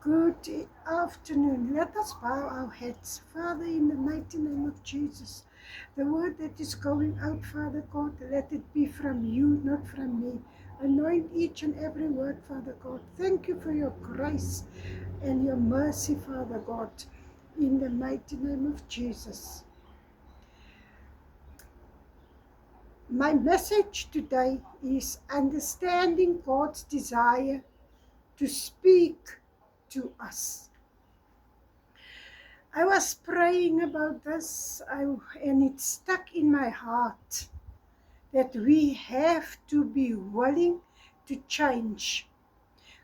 Good afternoon. Let us bow our heads. Father, in the mighty name of Jesus, the word that is going out, Father God, let it be from you, not from me. Anoint each and every word, Father God. Thank you for your grace and your mercy, Father God, in the mighty name of Jesus. My message today is understanding God's desire to speak to us. I was praying about this and it stuck in my heart that we have to be willing to change.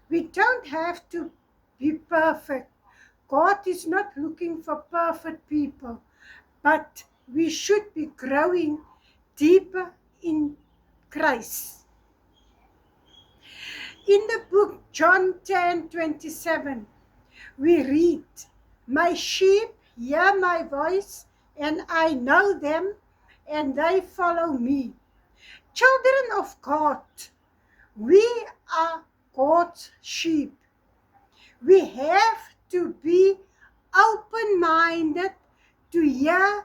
We don't have to be perfect. God is not looking for perfect people, but we should be growing deeper in Christ. In the book John 10:27, we read, "My sheep hear my voice, and I know them, and they follow me." Children of God, we are God's sheep. We have to be open-minded to hear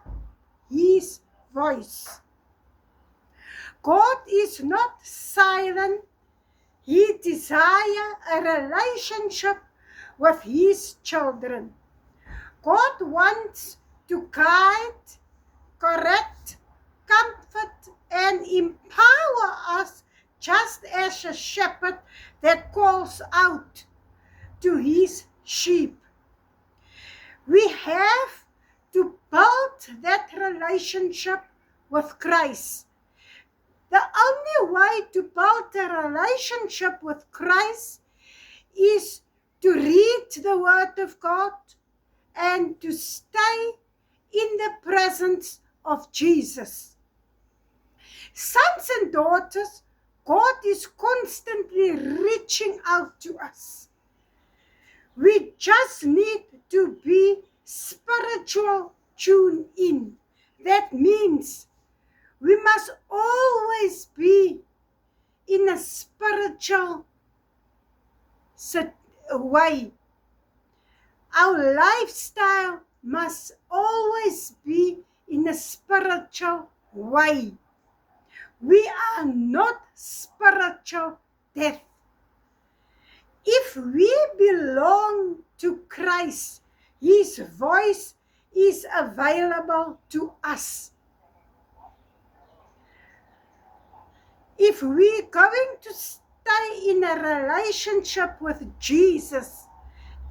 His voice. God is not silent. He desires a relationship with His children. God wants to guide, correct, comfort, and empower us just as a shepherd that calls out to his sheep. We have to build that relationship with Christ. The only way to build a relationship with Christ is to read the Word of God and to stay in the presence of Jesus. Sons and daughters, God is constantly reaching out to us. We just need to be spiritual tuned in. That means we must always be in a spiritual way. Our lifestyle must always be in a spiritual way. We are not spiritual death. If we belong to Christ, His voice is available to us. If we're going to stay in a relationship with Jesus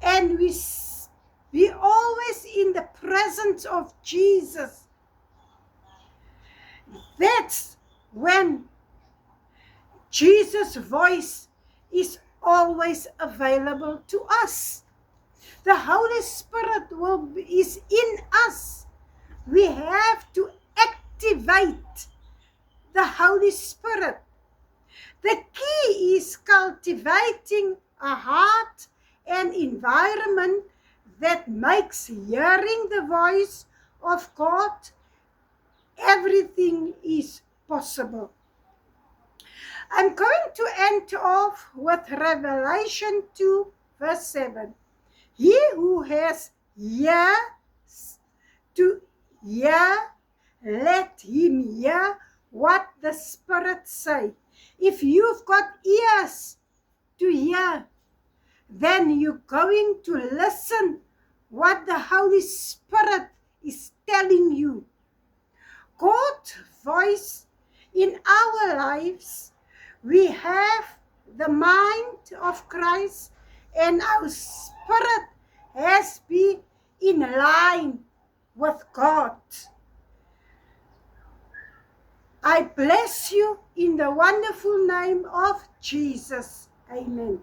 and we be always in the presence of Jesus, that's when Jesus' voice is always available to us. The Holy Spirit is in us. We have to activate the Holy Spirit. The key is cultivating a heart and environment that makes hearing the voice of God everything is possible. I'm going to end off with Revelation 2 verse 7. He who has ears to hear, let him hear what the Spirit say. If you've got ears to hear, then you're going to listen what the Holy Spirit is telling you. God's voice in our lives, we have the mind of Christ and our spirit has been in line with God. I bless you in the wonderful name of Jesus. Amen.